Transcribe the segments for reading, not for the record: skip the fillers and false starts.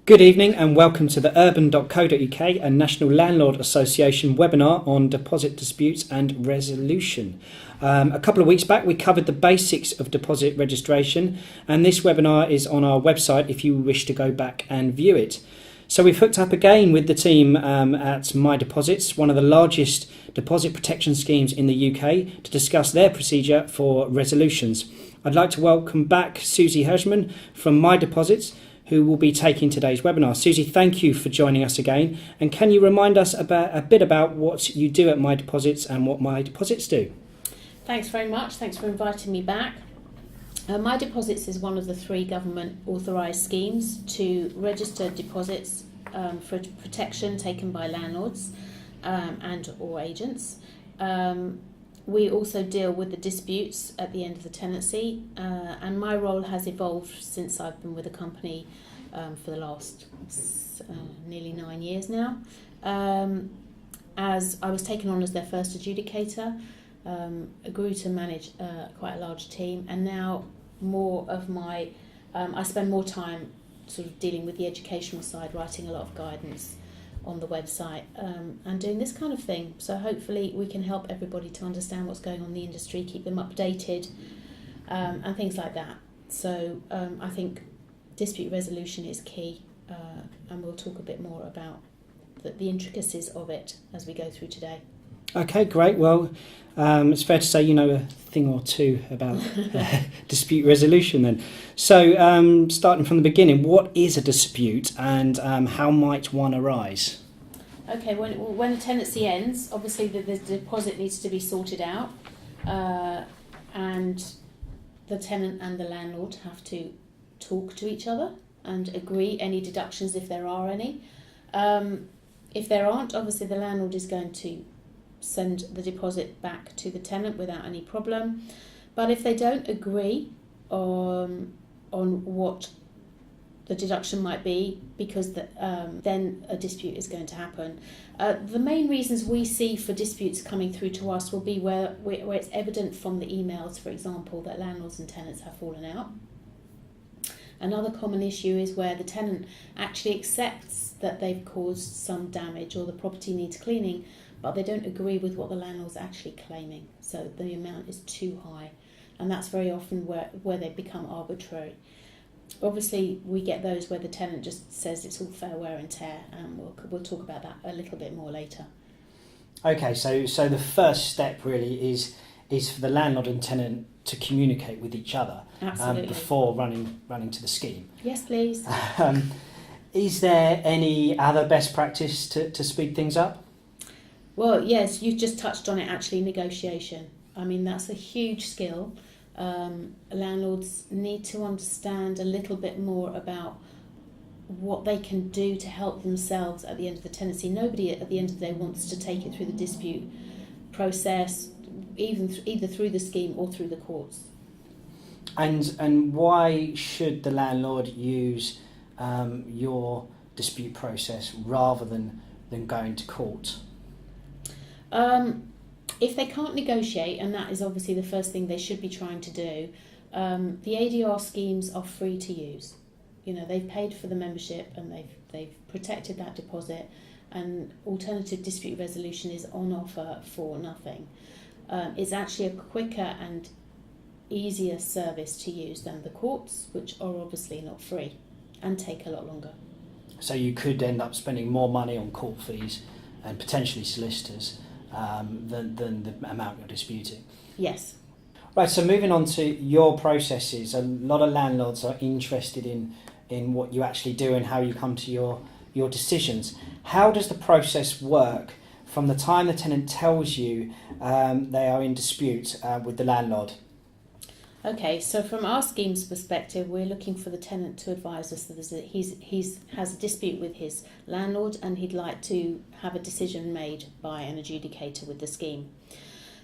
Good evening and welcome to the urban.co.uk and National Landlord Association webinar on deposit disputes and resolution. A couple of weeks back we covered the basics of deposit registration, and this webinar is on our website if you wish to go back and view it. So we've hooked up again with the team at mydeposits, one of the largest deposit protection schemes in the UK, to discuss their procedure for resolutions. I'd like to welcome back Suzy Hershman from mydeposits, who will be taking today's webinar. Suzy, thank you for joining us again. And can you remind us a bit about what you do at mydeposits and what mydeposits do? Thanks very much. Thanks for inviting me back. mydeposits is one of the 3 government authorised schemes to register deposits for protection taken by landlords and or agents. We also deal with the disputes at the end of the tenancy, and my role has evolved since I've been with the company for the last nearly 9 years now. As I was taken on as their first adjudicator, I grew to manage quite a large team, and now more of my I spend more time sort of dealing with the educational side, writing a lot of guidance on the website and doing this kind of thing. So hopefully we can help everybody to understand what's going on in the industry, keep them updated and things like that. So I think dispute resolution is key, and we'll talk a bit more about the intricacies of it as we go through today. Okay, great. Well, it's fair to say you know a thing or two about dispute resolution then. So starting from the beginning, what is a dispute and how might one arise? Okay, when the tenancy ends, obviously the deposit needs to be sorted out, and the tenant and the landlord have to talk to each other and agree any deductions if there are any. If there aren't, obviously the landlord is going to send the deposit back to the tenant without any problem. But if they don't agree on what the deduction might be, because then a dispute is going to happen. The main reasons we see for disputes coming through to us will be where it's evident from the emails, for example, that landlords and tenants have fallen out. Another common issue is where the tenant actually accepts that they've caused some damage or the property needs cleaning, but they don't agree with what the landlord's actually claiming, so the amount is too high, and that's very often where they become arbitrary. Obviously we get those where the tenant just says it's all fair wear and tear, and we'll talk about that a little bit more later. Okay, so the first step really is for the landlord and tenant to communicate with each other before running to the scheme. Yes, please. Is there any other best practice to speed things up? Well, yes, you've just touched on it actually, negotiation. I mean, that's a huge skill. Landlords need to understand a little bit more about what they can do to help themselves at the end of the tenancy. Nobody at the end of the day wants to take it through the dispute process, either through the scheme or through the courts. And why should the landlord use your dispute process rather than going to court? If they can't negotiate, and that is obviously the first thing they should be trying to do, the ADR schemes are free to use. You know, they've paid for the membership and they've protected that deposit, and alternative dispute resolution is on offer for nothing. It's actually a quicker and easier service to use than the courts, which are obviously not free and take a lot longer. So you could end up spending more money on court fees and potentially solicitors than the amount you're disputing. Yes. Right, so moving on to your processes, a lot of landlords are interested in what you actually do and how you come to your decisions. How does the process work from the time the tenant tells you they are in dispute with the landlord? Okay, so from our scheme's perspective, we're looking for the tenant to advise us that he has a dispute with his landlord and he'd like to have a decision made by an adjudicator with the scheme.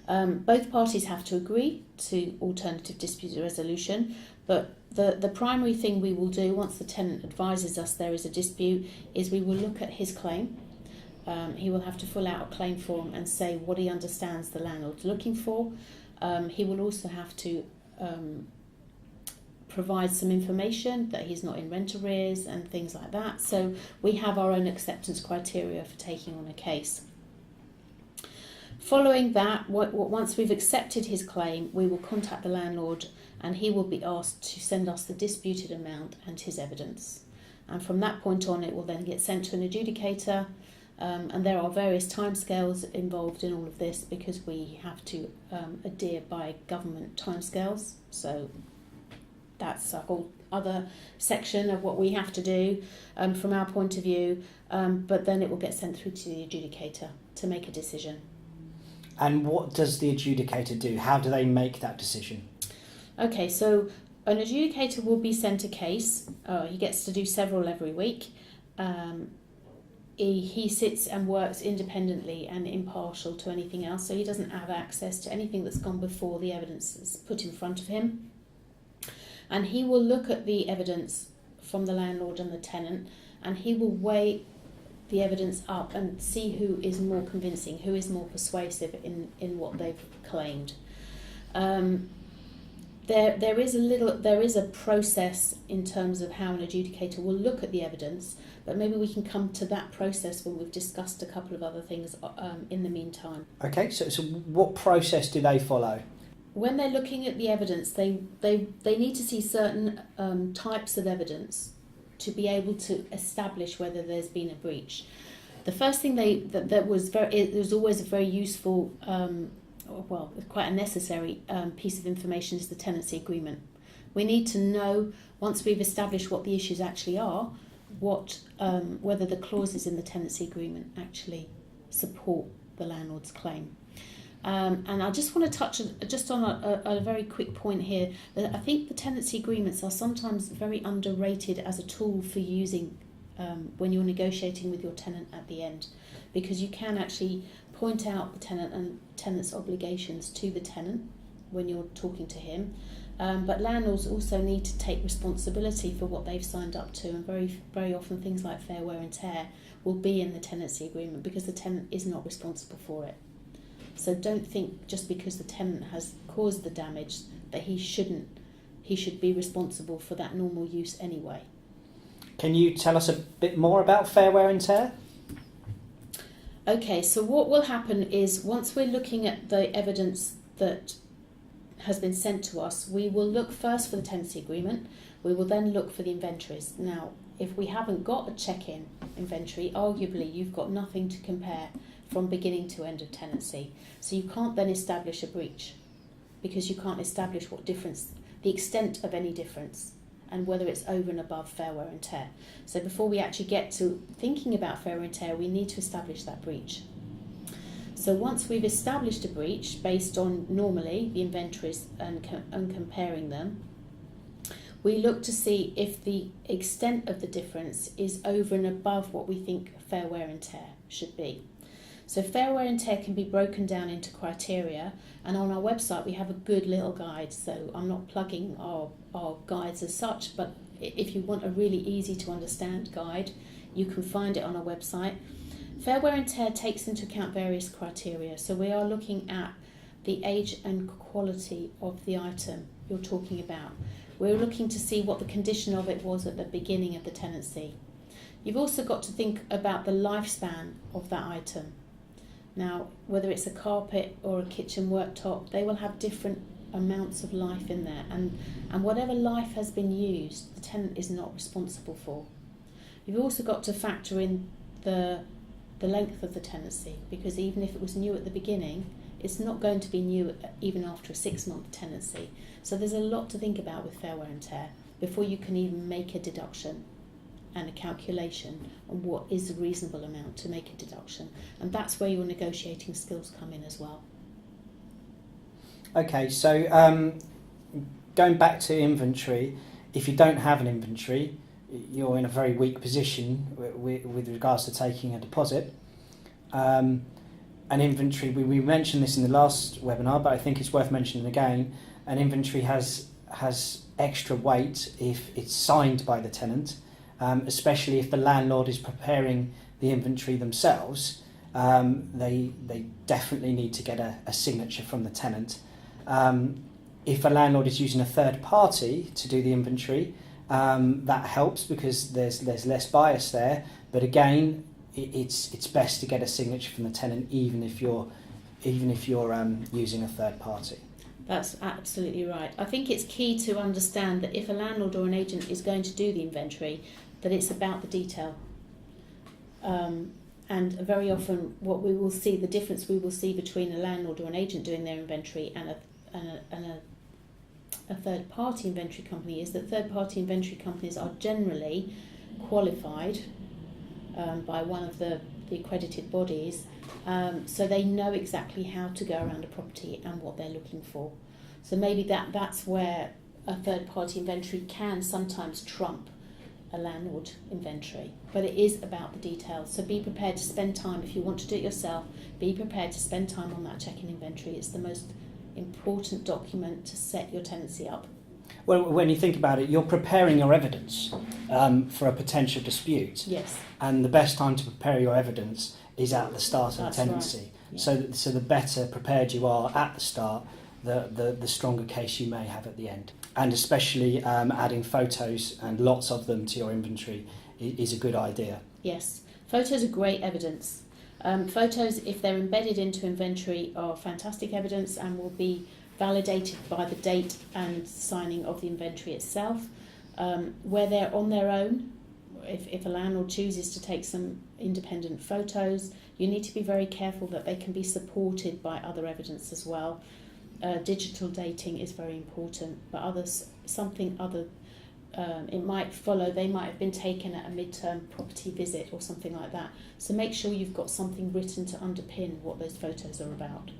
Both parties have to agree to alternative dispute resolution, but the primary thing we will do once the tenant advises us there is a dispute is we will look at his claim. He will have to fill out a claim form and say what he understands the landlord's looking for. He will also have to provide some information that he's not in rent arrears and things like that. So we have our own acceptance criteria for taking on a case. Following that, once we've accepted his claim, we will contact the landlord and he will be asked to send us the disputed amount and his evidence. And from that point on, it will then get sent to an adjudicator. And there are various timescales involved in all of this because we have to adhere by government timescales. So that's a whole other section of what we have to do from our point of view. But then it will get sent through to the adjudicator to make a decision. And what does the adjudicator do? How do they make that decision? Okay, so an adjudicator will be sent a case. He gets to do several every week. He sits and works independently and impartial to anything else, so he doesn't have access to anything that's gone before the evidence is put in front of him. And he will look at the evidence from the landlord and the tenant, and he will weigh the evidence up and see who is more convincing, who is more persuasive in what they've claimed. There is a process in terms of how an adjudicator will look at the evidence, but maybe we can come to that process when we've discussed a couple of other things in the meantime. Okay, so what process do they follow? When they're looking at the evidence, they need to see certain types of evidence to be able to establish whether there's been a breach. The first thing it was always a very useful, quite a necessary piece of information is the tenancy agreement. We need to know, once we've established what the issues actually are, whether the clauses in the tenancy agreement actually support the landlord's claim. And I just want to touch just on a very quick point here, that I think the tenancy agreements are sometimes very underrated as a tool for using when you're negotiating with your tenant at the end, because you can actually point out the tenant and tenant's obligations to the tenant when you're talking to him. But landlords also need to take responsibility for what they've signed up to, and very, very often things like fair wear and tear will be in the tenancy agreement because the tenant is not responsible for it. So don't think just because the tenant has caused the damage that he should be responsible for that normal use anyway. Can you tell us a bit more about fair wear and tear? Okay, so what will happen is once we're looking at the evidence that has been sent to us, we will look first for the tenancy agreement. We will then look for the inventories. Now, if we haven't got a check-in inventory, arguably you've got nothing to compare from beginning to end of tenancy. So you can't then establish a breach because you can't establish what difference, the extent of any difference, and whether it's over and above fair wear and tear. So before we actually get to thinking about fair wear and tear, we need to establish that breach. So once we've established a breach based on normally the inventories and comparing them, we look to see if the extent of the difference is over and above what we think fair wear and tear should be. So fair wear and tear can be broken down into criteria, and on our website we have a good little guide. So I'm not plugging our guides as such, but if you want a really easy to understand guide, you can find it on our website. Fair wear and tear takes into account various criteria. So we are looking at the age and quality of the item you're talking about. We're looking to see what the condition of it was at the beginning of the tenancy. You've also got to think about the lifespan of that item. Now, whether it's a carpet or a kitchen worktop, they will have different amounts of life in there, and whatever life has been used, the tenant is not responsible for. You've also got to factor in the length of the tenancy, because even if it was new at the beginning, it's not going to be new even after a 6-month tenancy. So there's a lot to think about with fair wear and tear before you can even make a deduction and a calculation on what is a reasonable amount to make a deduction. And that's where your negotiating skills come in as well. Okay, so going back to inventory, if you don't have an inventory, you're in a very weak position with regards to taking a deposit. An inventory, we mentioned this in the last webinar, but I think it's worth mentioning again. An inventory has extra weight if it's signed by the tenant, especially if the landlord is preparing the inventory themselves. They definitely need to get a signature from the tenant. If a landlord is using a third party to do the inventory, that helps because there's less bias there. But again, it's best to get a signature from the tenant, even if you're using a third party. That's absolutely right. I think it's key to understand that if a landlord or an agent is going to do the inventory, that it's about the detail. And very often what we will see, the difference we will see between a landlord or an agent doing their inventory and a third party inventory company is that third party inventory companies are generally qualified by one of the accredited bodies, so they know exactly how to go around a property and what they're looking for. So maybe that's where a third party inventory can sometimes trump a landlord inventory, but it is about the details. So be prepared to spend time. If you want to do it yourself, be prepared to spend time on that check-in inventory. It's the most important document to set your tenancy up. Well, when you think about it, you're preparing your evidence for a potential dispute. Yes. And the best time to prepare your evidence is at the start of That's the tenancy. Right. Yeah. So the better prepared you are at the start, the stronger case you may have at the end. And especially adding photos and lots of them to your inventory is a good idea. Yes. Photos are great evidence. Photos, if they're embedded into inventory, are fantastic evidence and will be validated by the date and signing of the inventory itself. Where they're on their own, if a landlord chooses to take some independent photos, you need to be very careful that they can be supported by other evidence as well. Digital dating is very important, but it might follow. They might have been taken at a midterm property visit or something like that. So make sure you've got something written to underpin what those photos are about.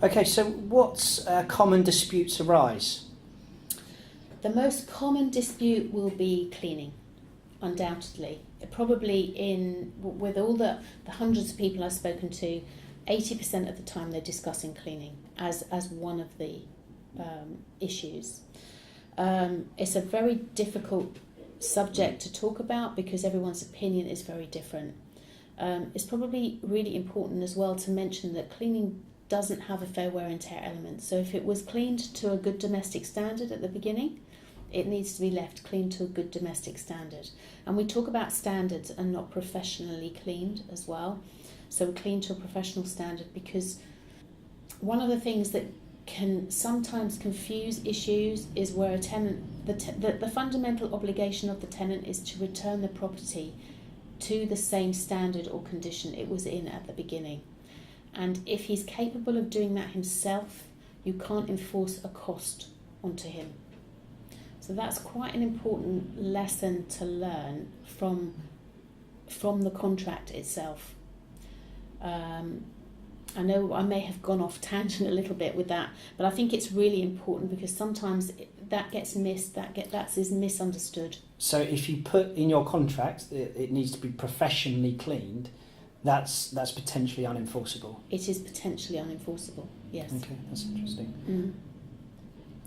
Okay, so what common disputes arise? The most common dispute will be cleaning, undoubtedly. Probably with all the hundreds of people I've spoken to, 80% of the time they're discussing cleaning as one of the issues. It's a very difficult subject to talk about because everyone's opinion is very different. It's probably really important as well to mention that cleaning doesn't have a fair wear and tear element. So if it was cleaned to a good domestic standard at the beginning, it needs to be left clean to a good domestic standard. And we talk about standards and not professionally cleaned as well. So clean to a professional standard, because one of the things that can sometimes confuse issues is where a tenant, the fundamental obligation of the tenant is to return the property to the same standard or condition it was in at the beginning. And if he's capable of doing that himself, you can't enforce a cost onto him. So that's quite an important lesson to learn from the contract itself. I know I may have gone off tangent a little bit with that, but I think it's really important because sometimes that gets missed, that is misunderstood. So if you put in your contract it needs to be professionally cleaned, that's potentially unenforceable. It is potentially unenforceable, yes. Okay, that's interesting. Mm.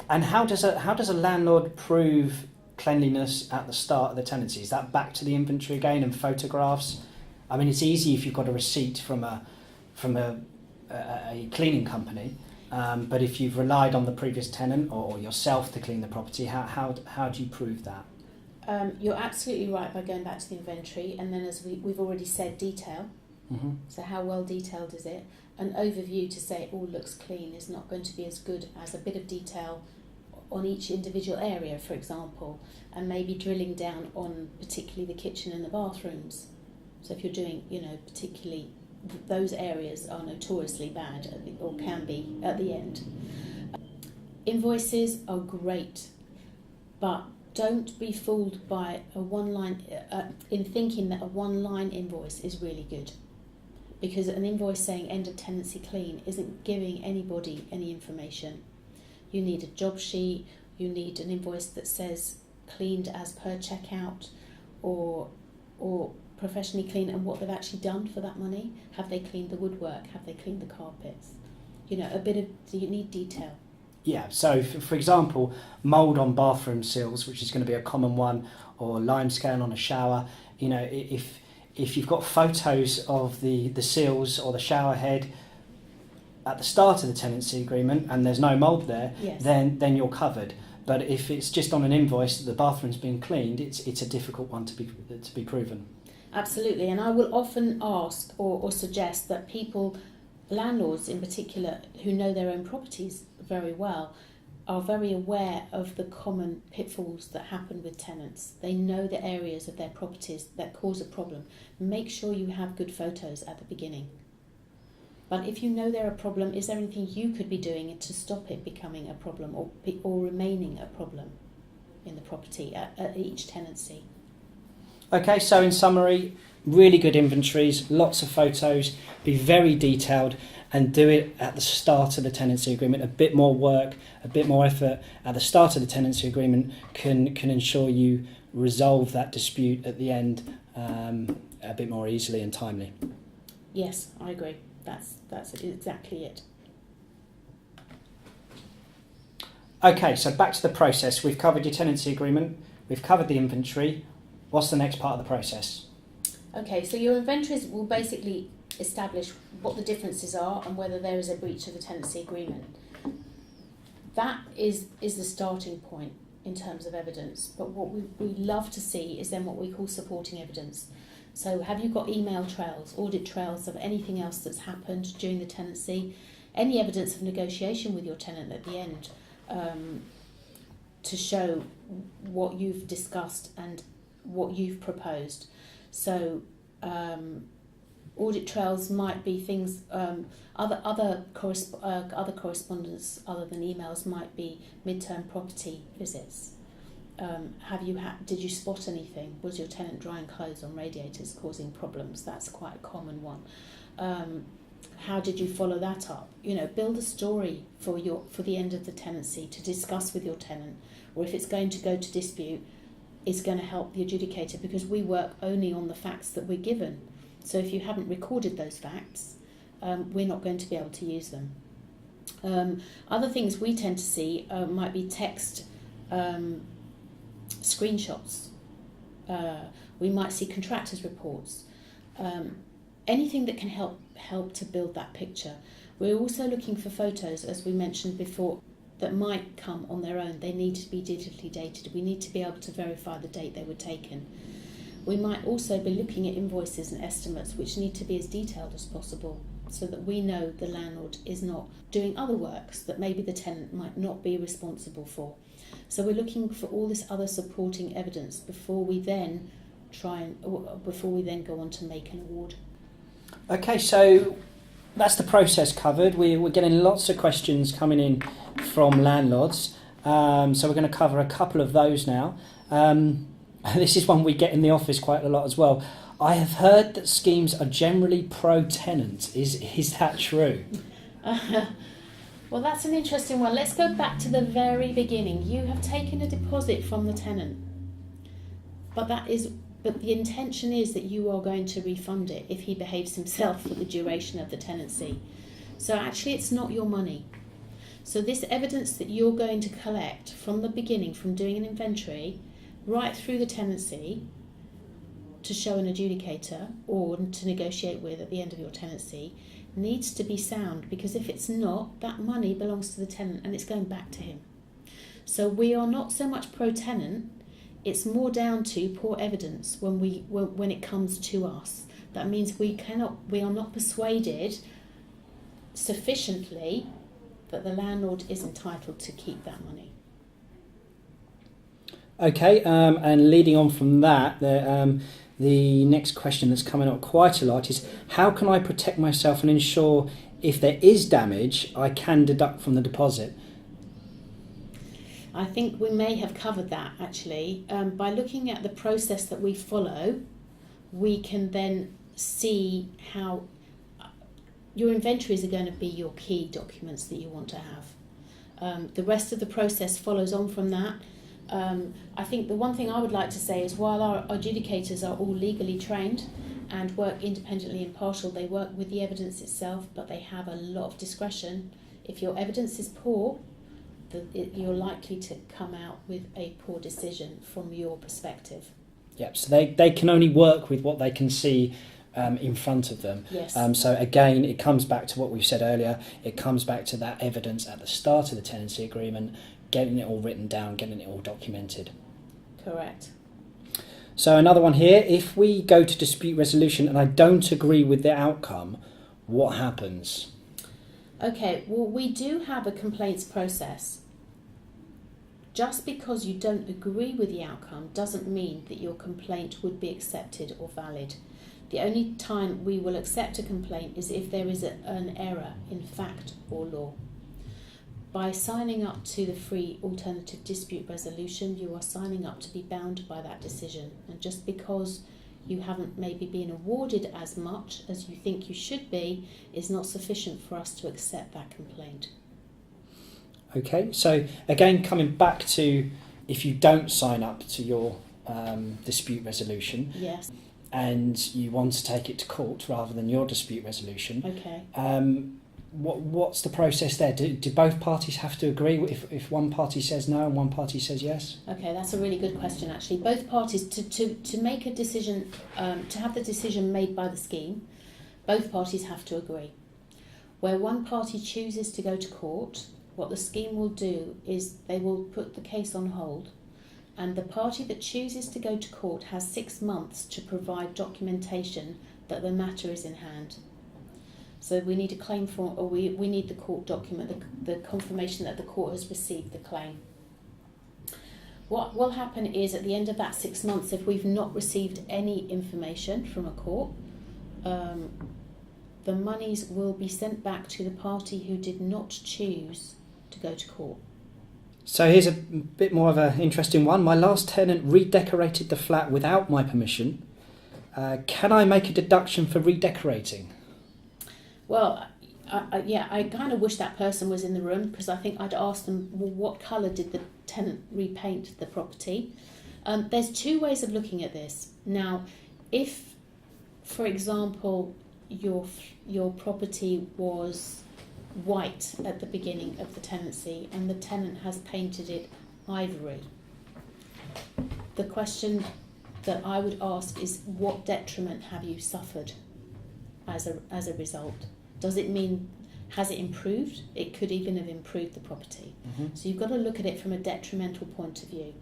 And how does a landlord prove cleanliness at the start of the tenancy? Is that back to the inventory again and photographs? I mean, it's easy if you've got a receipt from a cleaning company, but if you've relied on the previous tenant or yourself to clean the property, how do you prove that? You're absolutely right by going back to the inventory, and then as we've already said, detail. Mm-hmm. So how well detailed is it? An overview to say it all looks clean is not going to be as good as a bit of detail on each individual area, for example, and maybe drilling down on particularly the kitchen and the bathrooms. So if you're doing, particularly those areas are notoriously bad or can be at the end. Invoices are great, but don't be fooled by a one-line in thinking that a one-line invoice is really good, because an invoice saying end of tenancy clean isn't giving anybody any information. You need a job sheet, you need an invoice that says cleaned as per checkout or professionally clean and what they've actually done for that money. Have they cleaned the woodwork? Have they cleaned the carpets? You need detail. Yeah, so for example, mould on bathroom sills, which is going to be a common one, or limescale on a shower. If you've got photos of the sills or the shower head, at the start of the tenancy agreement and there's no mould there, Yes. then you're covered. But if it's just on an invoice that the bathroom's been cleaned, it's a difficult one to be proven. Absolutely, and I will often ask or suggest that people, landlords in particular, who know their own properties very well, are very aware of the common pitfalls that happen with tenants. They know the areas of their properties that cause a problem. Make sure you have good photos at the beginning. But if you know they're a problem, is there anything you could be doing to stop it becoming a problem or remaining a problem in the property at each tenancy? Okay, so in summary, really good inventories, lots of photos, be very detailed, and do it at the start of the tenancy agreement. A bit more work, a bit more effort at the start of the tenancy agreement can ensure you resolve that dispute at the end a bit more easily and timely. Yes, I agree. That's exactly it. Okay, so back to the process. We've covered your tenancy agreement, we've covered the inventory. What's the next part of the process? Okay, so your inventories will basically establish what the differences are and whether there is a breach of the tenancy agreement. That is the starting point in terms of evidence, but what we love to see is then what we call supporting evidence. So have you got email trails, audit trails of anything else that's happened during the tenancy, any evidence of negotiation with your tenant at the end to show what you've discussed and what you've proposed. So audit trails might be things, other correspondence other than emails might be midterm property visits. Did you spot anything? Was your tenant drying clothes on radiators causing problems? That's quite a common one. How did you follow that up? Build a story for the end of the tenancy to discuss with your tenant, or if it's going to go to dispute, is going to help the adjudicator, because we work only on the facts that we're given. So if you haven't recorded those facts, we're not going to be able to use them. Other things we tend to see might be text screenshots. We might see contractors' reports. Anything that can help to build that picture. We're also looking for photos, as we mentioned before, that might come on their own. They need to be digitally dated. We need to be able to verify the date they were taken. We might also be looking at invoices and estimates, which need to be as detailed as possible, so that we know the landlord is not doing other works that maybe the tenant might not be responsible for. So we're looking for all this other supporting evidence before we then go on to make an award. Okay, so that's the process covered. We're getting lots of questions coming in from landlords, so we're going to cover a couple of those now. This is one we get in the office quite a lot as well. I have heard that schemes are generally pro-tenant. Is that true? Well, that's an interesting one. Let's go back to the very beginning. You have taken a deposit from the tenant, but the intention is that you are going to refund it if he behaves himself for the duration of the tenancy. So actually it's not your money. So this evidence that you're going to collect from the beginning, from doing an inventory, right through the tenancy, to show an adjudicator or to negotiate with at the end of your tenancy, needs to be sound, because if it's not, that money belongs to the tenant and it's going back to him. So we are not so much pro-tenant, it's more down to poor evidence when it comes to us. That means we are not persuaded sufficiently that the landlord is entitled to keep that money. Okay, and leading on from that, the next question that's coming up quite a lot is, how can I protect myself and ensure if there is damage, I can deduct from the deposit? I think we may have covered that actually. By looking at the process that we follow, we can then see how your inventories are going to be your key documents that you want to have. The rest of the process follows on from that. I think the one thing I would like to say is, while our adjudicators are all legally trained and work independently impartial, they work with the evidence itself, but they have a lot of discretion. If your evidence is poor, you're likely to come out with a poor decision from your perspective. Yep, so they can only work with what they can see in front of them. Yes. So again, it comes back to what we said earlier. It comes back to that evidence at the start of the tenancy agreement, getting it all written down, getting it all documented. Correct. So another one here, if we go to dispute resolution and I don't agree with the outcome, what happens? Okay, well, we do have a complaints process. Just because you don't agree with the outcome doesn't mean that your complaint would be accepted or valid. The only time we will accept a complaint is if there is an error in fact or law. By signing up to the free alternative dispute resolution, you are signing up to be bound by that decision. And just because you haven't maybe been awarded as much as you think you should be is not sufficient for us to accept that complaint. Okay, so again, coming back to if you don't sign up to your dispute resolution, Yes. and you want to take it to court rather than your dispute resolution, Okay. what's the process there? Do both parties have to agree if one party says no and one party says yes? Okay, that's a really good question actually. Both parties, to make a decision, to have the decision made by the scheme, both parties have to agree. Where one party chooses to go to court, what the scheme will do is they will put the case on hold, and the party that chooses to go to court has 6 months to provide documentation that the matter is in hand. So we need a claim form, or we need the court document, the confirmation that the court has received the claim. What will happen is at the end of that 6 months, if we've not received any information from a court, the monies will be sent back to the party who did not choose to go to court. So here's a bit more of an interesting one. My last tenant redecorated the flat without my permission. Can I make a deduction for redecorating? Well, I kind of wish that person was in the room, because I think I'd ask them, well, what colour did the tenant repaint the property? There's two ways of looking at this. Now, if, for example, your property was white at the beginning of the tenancy and the tenant has painted it ivory, the question that I would ask is, what detriment have you suffered as a result? Does it mean, has it improved? It could even have improved the property. Mm-hmm. So you've got to look at it from a detrimental point of view.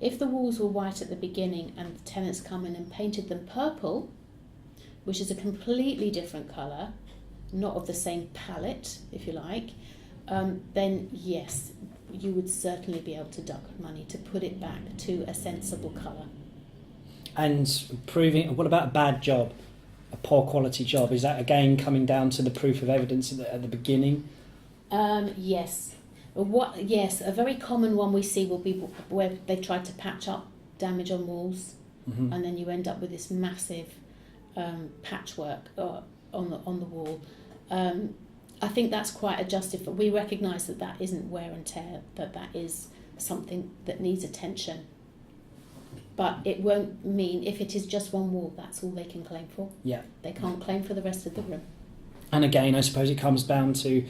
If the walls were white at the beginning and the tenants come in and painted them purple, which is a completely different colour, not of the same palette, if you like, then yes, you would certainly be able to deduct money to put it back to a sensible colour. And proving, what about a bad job? A poor quality job? Is that again coming down to the proof of evidence at the beginning? Yes. Yes, a very common one we see will be where they tried to patch up damage on walls, Mm-hmm. and then you end up with this massive patchwork on the wall. I think that's quite adjusted. We recognise that isn't wear and tear, that is something that needs attention. But it won't mean, if it is just one wall, that's all they can claim for. Yeah. They can't claim for the rest of the room. And again, I suppose it comes down to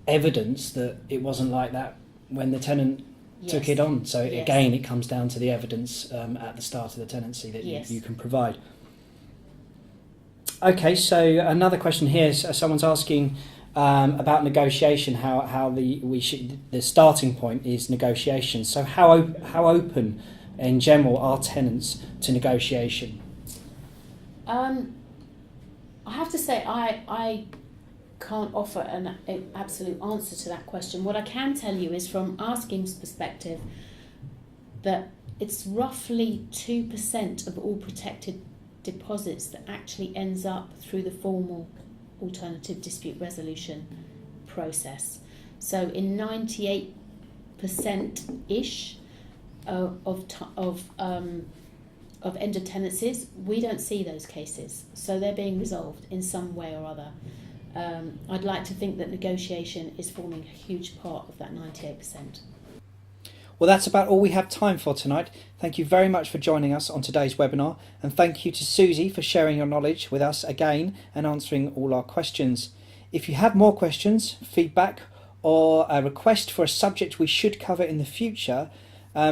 evidence that it wasn't like that when the tenant took it on. So Yes. again, it comes down to the evidence at the start of the tenancy that Yes. you can provide. Okay, so another question here. So someone's asking about negotiation. How the starting point is negotiation. So how open in general are tenants to negotiation? I have to say I can't offer an absolute answer to that question. What I can tell you is, from our scheme's perspective, that it's roughly 2% of all protected deposits that actually ends up through the formal alternative dispute resolution process. So in 98%-ish of end of tenancies, we don't see those cases. So they're being resolved in some way or other. I'd like to think that negotiation is forming a huge part of that 98%. Well, that's about all we have time for tonight. Thank you very much for joining us on today's webinar, and thank you to Suzy for sharing your knowledge with us again and answering all our questions. If you have more questions, feedback, or a request for a subject we should cover in the future,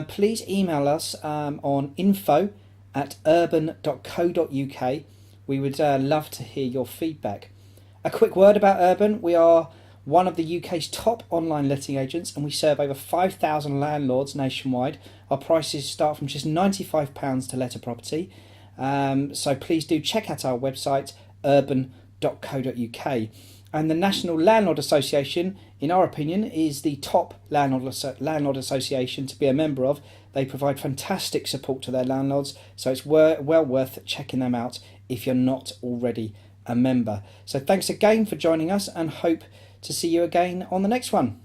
please email us on info@urban.co.uk, We would love to hear your feedback. A quick word about Urban. We are one of the UK's top online letting agents, and we serve over 5,000 landlords nationwide. Our prices start from just £95 to let a property. So please do check out our website, urban.co.uk. And the National Landlord Association, in our opinion, is the top landlord association to be a member of. They provide fantastic support to their landlords, so it's well worth checking them out if you're not already a member. So thanks again for joining us, and hope to see you again on the next one.